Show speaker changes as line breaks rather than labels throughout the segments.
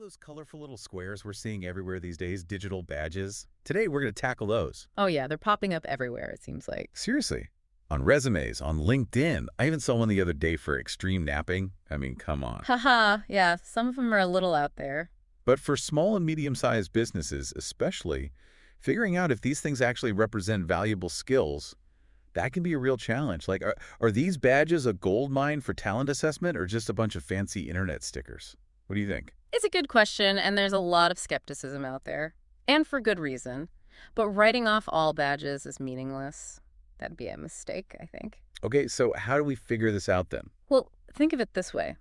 those colorful little squares we're seeing everywhere these days, digital badges? Today, we're going to tackle those.
Oh yeah, they're popping up everywhere, it seems like.
Seriously. On resumes, on LinkedIn. I even saw one the other day for extreme napping. I mean, come on.
Haha, yeah, some of them are a little out there.
But for small and medium-sized businesses, especially, figuring out if these things actually represent valuable skills, that can be a real challenge. Like, are these badges a gold mine for talent assessment or just a bunch of fancy internet stickers? What do you think?
It's a good question, and there's a lot of skepticism out there. And for good reason. But writing off all badges is meaningless. That'd be a mistake, I think.
Okay, so how do we figure this out then?
Well, think of it this way.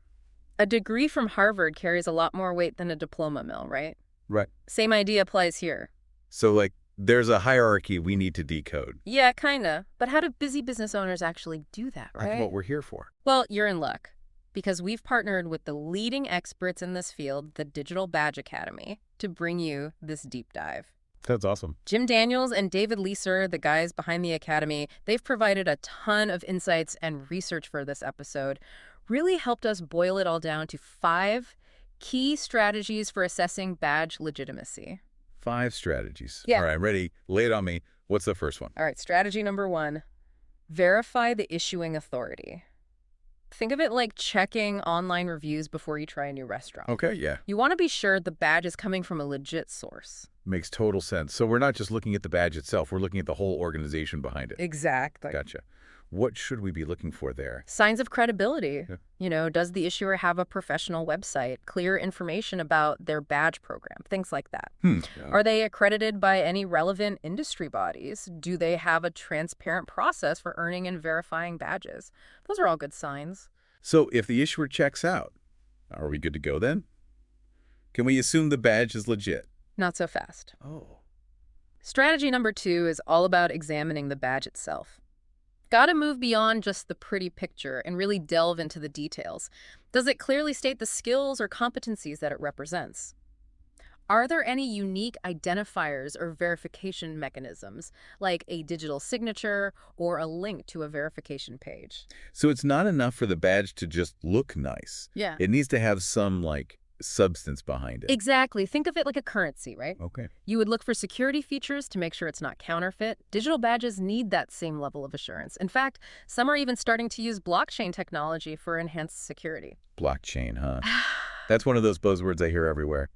A degree from Harvard carries a lot more weight than a diploma mill, right?
Right.
Same idea applies here.
So, like, there's a hierarchy we need to decode.
Yeah, kinda. But how do busy business owners actually do that, right?
That's what we're here for.
Well, you're in luck. Because we've partnered with the leading experts in this field, the Digital Badge Academy, to bring you this deep dive.
That's awesome.
Jim Daniels and David Leeser, the guys behind the Academy, they've provided a ton of insights and research for this episode, really helped us boil it all down to 5 key strategies for assessing badge legitimacy.
5 strategies.
Yeah.
All right, ready. Lay it on me. What's the first one?
All right, strategy number 1, verify the issuing authority. Think of it like checking online reviews before you try a new restaurant.
Okay, yeah.
You want to be sure the badge is coming from a legit source.
Makes total sense. So we're not just looking at the badge itself, we're looking at the whole organization behind it.
Exactly.
Gotcha. What should we be looking for there?
Signs of credibility.
Yeah.
You know, does the issuer have a professional website, clear information about their badge program, things like that?
Yeah.
Are they accredited by any relevant industry bodies? Do they have a transparent process for earning and verifying badges? Those are all good signs.
So if the issuer checks out, are we good to go then? Can we assume the badge is legit?
Not so fast.
Oh.
Strategy number 2 is all about examining the badge itself. Gotta move beyond just the pretty picture and really delve into the details. Does it clearly state the skills or competencies that it represents? Are there any unique identifiers or verification mechanisms, like a digital signature or a link to a verification page?
So it's not enough for the badge to just look nice.
Yeah.
It needs to have some, like, substance behind it.
Exactly. Think of it like a currency, right?
Okay.
You would look for security features to make sure it's not counterfeit. Digital badges need that same level of assurance. In fact, some are even starting to use blockchain technology for enhanced security.
Blockchain, huh? That's one of those buzzwords I hear everywhere.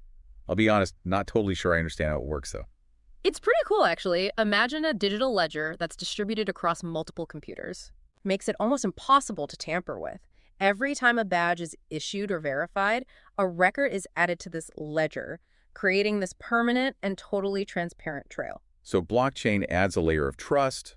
I'll be honest, not totally sure I understand how it works, though.
It's pretty cool, actually. Imagine a digital ledger that's distributed across multiple computers. Makes it almost impossible to tamper with. Every time a badge is issued or verified, a record is added to this ledger, creating this permanent and totally transparent trail.
So blockchain adds a layer of trust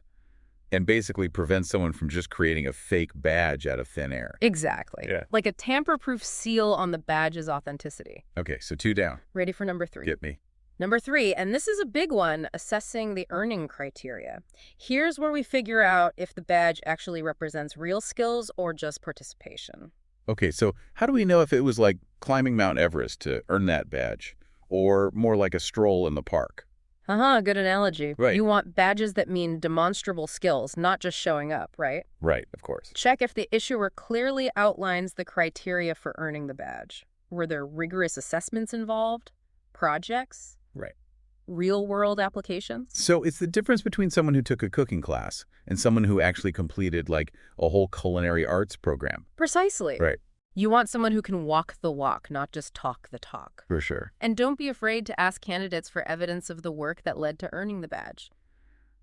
and basically prevents someone from just creating a fake badge out of thin air.
Exactly.
Yeah.
Like a tamper-proof seal on the badge's authenticity.
Okay, so 2 down.
Ready for number 3?
Get me.
Number 3, and this is a big one, assessing the earning criteria. Here's where we figure out if the badge actually represents real skills or just participation.
Okay, so how do we know if it was like climbing Mount Everest to earn that badge, or more like a stroll in the park?
Good analogy.
Right.
You want badges that mean demonstrable skills, not just showing up, right?
Right, of course.
Check if the issuer clearly outlines the criteria for earning the badge. Were there rigorous assessments involved? Projects?
Right.
Real-world applications?
So it's the difference between someone who took a cooking class and someone who actually completed, like, a whole culinary arts program.
Precisely.
Right.
You want someone who can walk the walk, not just talk the talk.
For sure.
And don't be afraid to ask candidates for evidence of the work that led to earning the badge.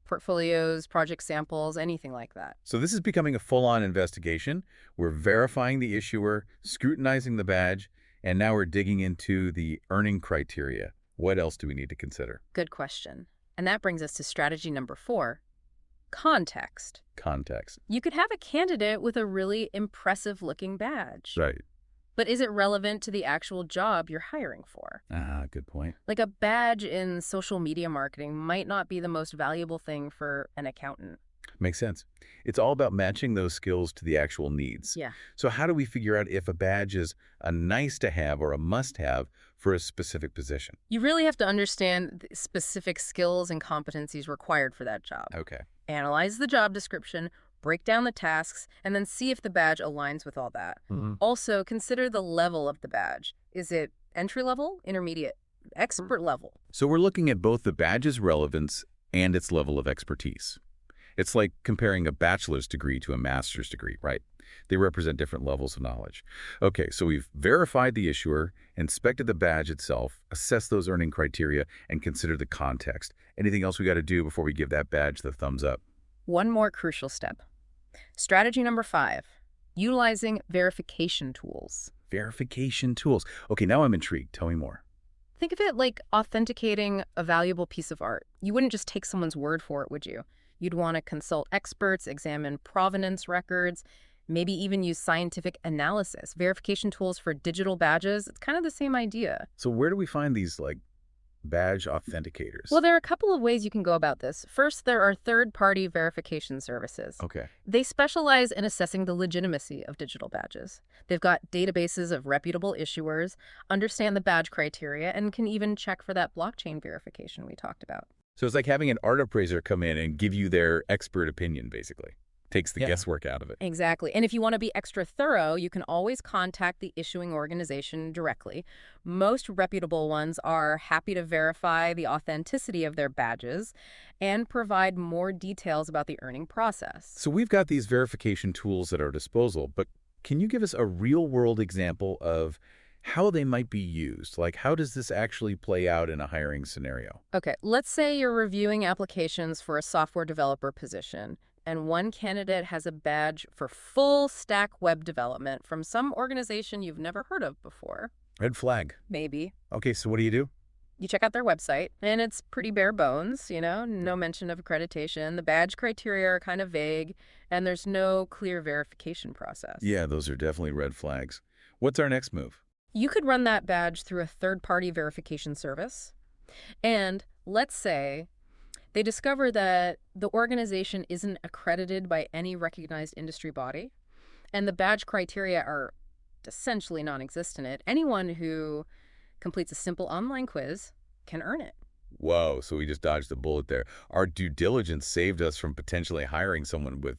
Portfolios, project samples, anything like that.
So this is becoming a full-on investigation. We're verifying the issuer, scrutinizing the badge, and now we're digging into the earning criteria. What else do we need to consider?
Good question. And that brings us to strategy number 4, context.
Context.
You could have a candidate with a really impressive-looking badge.
Right.
But is it relevant to the actual job you're hiring for?
Good point.
Like a badge in social media marketing might not be the most valuable thing for an accountant.
Makes sense. It's all about matching those skills to the actual needs.
Yeah.
So how do we figure out if a badge is a nice-to-have or a must-have for a specific position?
You really have to understand the specific skills and competencies required for that job.
Okay.
Analyze the job description, break down the tasks, and then see if the badge aligns with all that. Also, consider the level of the badge. Is it Entry level, intermediate, expert level.
So we're looking at both the badge's relevance and its level of expertise. It's like comparing a bachelor's degree to a master's degree, right? They represent different levels of knowledge. Okay, so we've verified the issuer, inspected the badge itself, assessed those earning criteria, and considered the context. Anything else we got to do before we give that badge the thumbs up?
One more crucial step. Strategy number 5, utilizing verification tools.
Verification tools. Okay, now I'm intrigued. Tell me more.
Think of it like authenticating a valuable piece of art. You wouldn't just take someone's word for it, would you? You'd want to consult experts, examine provenance records, maybe even use scientific analysis. Verification tools for digital badges, it's kind of the same idea.
So where do we find these, badge authenticators?
Well, there are a couple of ways you can go about this. First, there are third-party verification services.
Okay.
They specialize in assessing the legitimacy of digital badges. They've got databases of reputable issuers, understand the badge criteria, and can even check for that blockchain verification we talked about.
So it's like having an art appraiser come in and give you their expert opinion, basically. Takes the guesswork out of it.
Exactly. And if you want to be extra thorough, you can always contact the issuing organization directly. Most reputable ones are happy to verify the authenticity of their badges and provide more details about the earning process.
So we've got these verification tools at our disposal, but can you give us a real-world example of how they might be used? Like, how does this actually play out in a hiring scenario?
Okay, let's say you're reviewing applications for a software developer position, and one candidate has a badge for full-stack web development from some organization you've never heard of before.
Red flag.
Maybe.
Okay, so what do you do?
You check out their website, and it's pretty bare bones, no mention of accreditation. The badge criteria are kind of vague, and there's no clear verification process.
Yeah, those are definitely red flags. What's our next move?
You could run that badge through a third-party verification service, and let's say they discover that the organization isn't accredited by any recognized industry body, and the badge criteria are essentially non-existent. Anyone who completes a simple online quiz can earn it.
Whoa, so we just dodged a bullet there. Our due diligence saved us from potentially hiring someone with,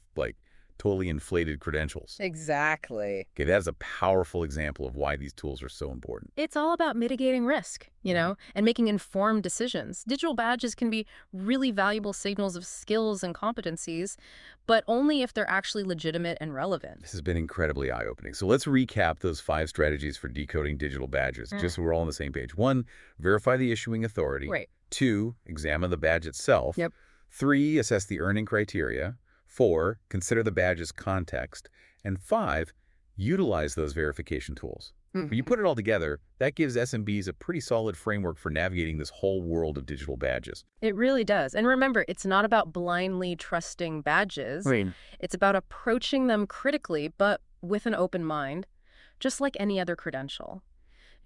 totally inflated credentials.
Exactly.
Okay, that is a powerful example of why these tools are so important.
It's all about mitigating risk, and making informed decisions. Digital badges can be really valuable signals of skills and competencies, but only if they're actually legitimate and relevant.
This has been incredibly eye-opening. So let's recap those 5 strategies for decoding digital badges, just so we're all on the same page. 1, verify the issuing authority.
Right.
2, examine the badge itself.
Yep.
3, assess the earning criteria. 4, consider the badge's context. And 5, utilize those verification tools. When you put it all together, that gives SMBs a pretty solid framework for navigating this whole world of digital badges.
It really does. And remember, it's not about blindly trusting badges.
Right.
It's about approaching them critically, but with an open mind, just like any other credential.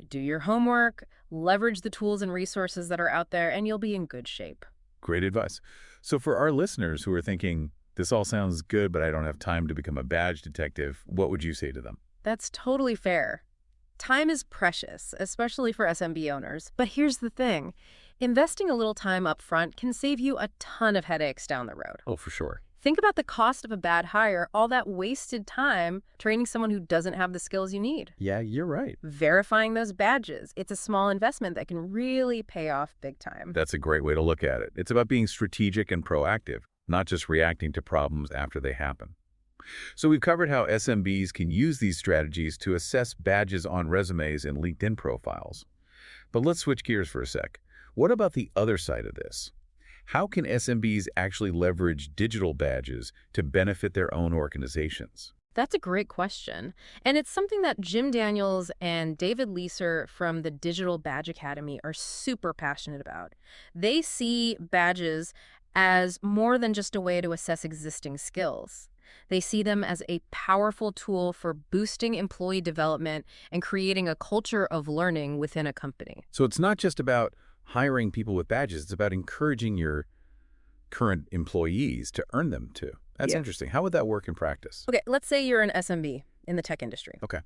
Do your homework, leverage the tools and resources that are out there, and you'll be in good shape.
Great advice. So for our listeners who are thinking, this all sounds good, but I don't have time to become a badge detective, what would you say to them?
That's totally fair. Time is precious, especially for SMB owners. But here's the thing. Investing a little time up front can save you a ton of headaches down the road.
Oh, for sure.
Think about the cost of a bad hire, all that wasted time training someone who doesn't have the skills you need.
Yeah, you're right.
Verifying those badges. It's a small investment that can really pay off big time.
That's a great way to look at it. It's about being strategic and proactive, not just reacting to problems after they happen. So we've covered how SMBs can use these strategies to assess badges on resumes and LinkedIn profiles. But let's switch gears for a sec. What about the other side of this? How can SMBs actually leverage digital badges to benefit their own organizations?
That's a great question. And it's something that Jim Daniels and David Leeser from the Digital Badge Academy are super passionate about. They see badges as more than just a way to assess existing skills. They see them as a powerful tool for boosting employee development and creating a culture of learning within a company.
So it's not just about hiring people with badges. It's about encouraging your current employees to earn them too. That's interesting. How would that work in practice?
Okay, let's say you're an SMB in the tech industry.
Okay.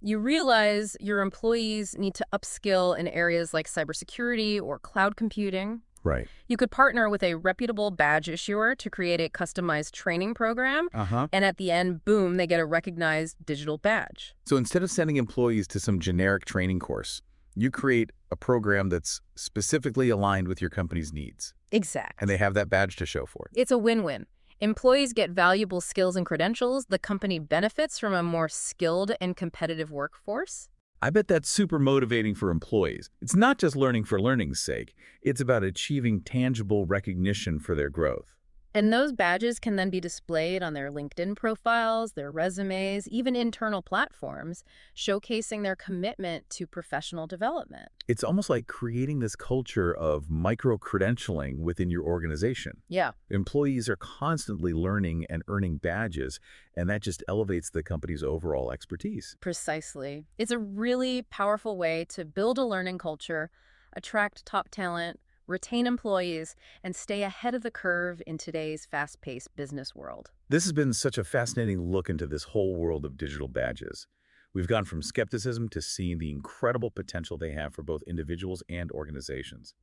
You realize your employees need to upskill in areas like cybersecurity or cloud computing.
Right.
You could partner with a reputable badge issuer to create a customized training program. And at the end, boom, they get a recognized digital badge.
So instead of sending employees to some generic training course, You create a program that's specifically aligned with your company's needs, and they
Exact.
have that badge to show for it.
It's a win-win. Employees get valuable skills and credentials. The company benefits from a more skilled and competitive workforce.
I bet that's super motivating for employees. It's not just learning for learning's sake. It's about achieving tangible recognition for their growth.
And those badges can then be displayed on their LinkedIn profiles, their resumes, even internal platforms, showcasing their commitment to professional development.
It's almost like creating this culture of micro-credentialing within your organization.
Yeah,
Employees are constantly learning and earning badges, and that just elevates the company's overall expertise.
precisely. It's a really powerful way to build a learning culture, attract top talent, retain employees, and stay ahead of the curve in today's fast-paced business world.
This has been such a fascinating look into this whole world of digital badges. We've gone from skepticism to seeing the incredible potential they have for both individuals and organizations.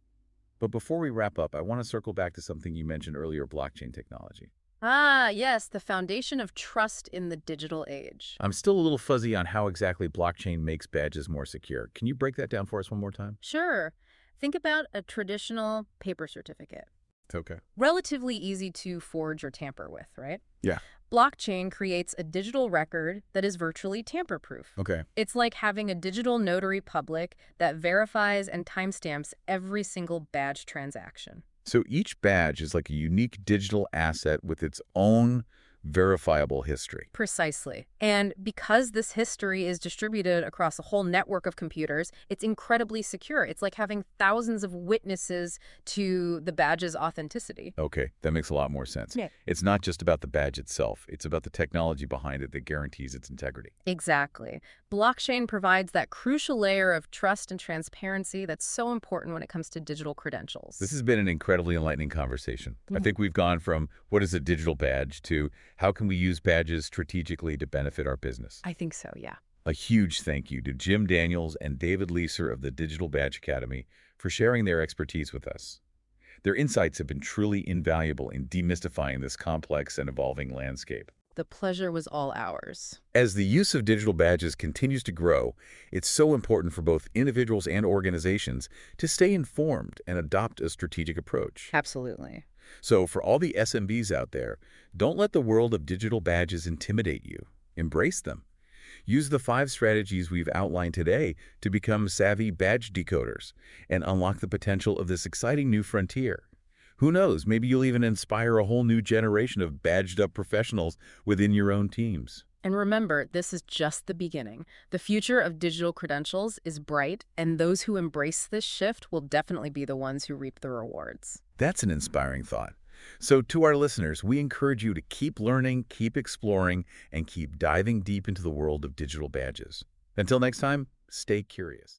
But before we wrap up, I want to circle back to something you mentioned earlier, blockchain technology.
Ah, yes, the foundation of trust in the digital age.
I'm still a little fuzzy on how exactly blockchain makes badges more secure. Can you break that down for us one more time?
Sure. Think about a traditional paper certificate.
Okay.
Relatively easy to forge or tamper with, right?
Yeah.
Blockchain creates a digital record that is virtually tamper-proof.
Okay.
It's like having a digital notary public that verifies and timestamps every single badge transaction.
So each badge is like a unique digital asset with its own verifiable history.
Precisely. And because this history is distributed across a whole network of computers, it's incredibly secure. It's like having thousands of witnesses to the badge's authenticity.
Okay, that makes a lot more sense.
Yeah.
It's not just about the badge itself. It's about the technology behind it that guarantees its integrity.
Exactly. Blockchain provides that crucial layer of trust and transparency that's so important when it comes to digital credentials.
This has been an incredibly enlightening conversation. I
Mhm.
think we've gone from what is a digital badge to how can we use badges strategically to benefit our business.
I think so, yeah.
A huge thank you to Jim Daniels and David Leeser of the Digital Badge Academy for sharing their expertise with us. Their insights have been truly invaluable in demystifying this complex and evolving landscape.
The pleasure was all ours.
As the use of digital badges continues to grow, it's so important for both individuals and organizations to stay informed and adopt a strategic approach.
Absolutely.
So for all the SMBs out there, don't let the world of digital badges intimidate you. Embrace them. Use the 5 strategies we've outlined today to become savvy badge decoders and unlock the potential of this exciting new frontier. Who knows, maybe you'll even inspire a whole new generation of badged-up professionals within your own teams.
And remember, this is just the beginning. The future of digital credentials is bright, and those who embrace this shift will definitely be the ones who reap the rewards.
That's an inspiring thought. So to our listeners, we encourage you to keep learning, keep exploring, and keep diving deep into the world of digital badges. Until next time, stay curious.